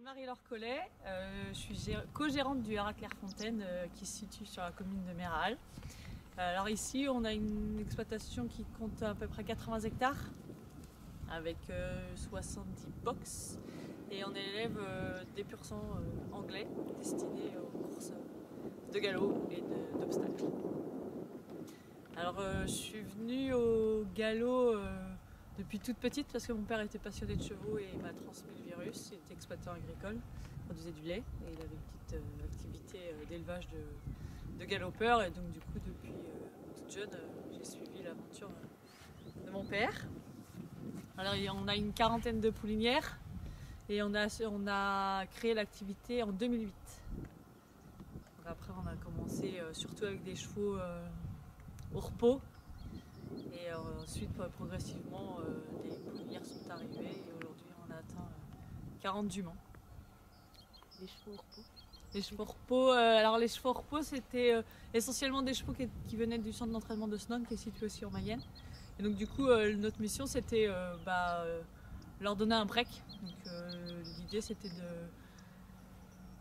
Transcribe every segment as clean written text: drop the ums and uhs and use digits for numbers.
Marie-Laure Collet, je suis co-gérante du Haras Clairefontaine qui se situe sur la commune de Méral. Alors ici on a une exploitation qui compte à peu près 80 hectares avec 70 box et on élève des pur sang anglais destinés aux courses de galop et d'obstacles. Alors je suis venue au galop depuis toute petite parce que mon père était passionné de chevaux et il m'a transmis le virus. Il était exploitant agricole, il produisait du lait et il avait une petite activité d'élevage de galopeurs et donc du coup depuis toute jeune j'ai suivi l'aventure de mon père. Alors on a une quarantaine de poulinières et on a créé l'activité en 2008. Donc après on a commencé surtout avec des chevaux au repos. Et ensuite, progressivement, les poulinières sont arrivées et aujourd'hui, on a atteint 40 juments. Les chevaux au repos. Les chevaux au repos, alors les chevaux au repos, c'était essentiellement des chevaux qui venaient du centre d'entraînement de Snon, qui est situé aussi en Mayenne. Et donc du coup, notre mission, c'était leur donner un break. Donc l'idée, c'était de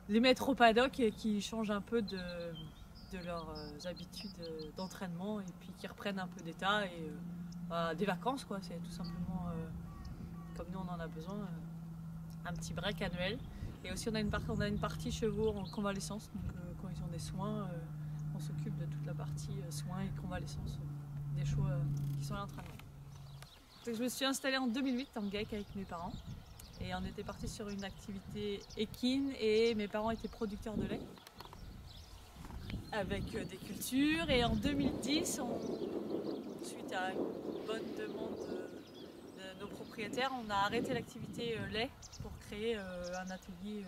les mettre au paddock et qu'ils changent un peu de leurs habitudes d'entraînement et puis qu'ils reprennent un peu d'état et des vacances quoi, c'est tout simplement comme nous on en a besoin, un petit break annuel. Et aussi on a une partie chevaux en convalescence, donc quand ils ont des soins, on s'occupe de toute la partie soins et convalescence des chevaux qui sont à l'entraînement. Donc je me suis installée en 2008 en GEC avec mes parents et on était partis sur une activité équine et mes parents étaient producteurs de lait avec des cultures et en 2010, suite à une bonne demande de nos propriétaires, on a arrêté l'activité lait pour créer un atelier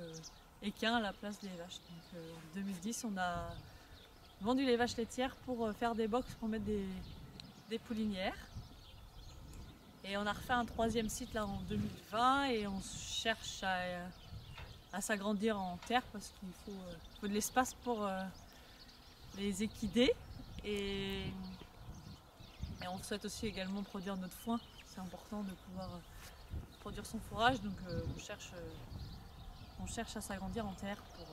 équin à la place des vaches. Donc, en 2010, on a vendu les vaches laitières pour faire des box pour mettre des poulinières. Et on a refait un troisième site là en 2020 et on cherche à s'agrandir en terre parce qu'il faut de l'espace pour les équidés et on souhaite aussi également produire notre foin. C'est important de pouvoir produire son fourrage, donc on cherche à s'agrandir en terre pour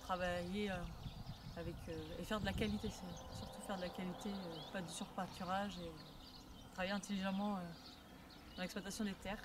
travailler et faire de la qualité. C'est surtout faire de la qualité, pas du surpâturage et travailler intelligemment dans l'exploitation des terres.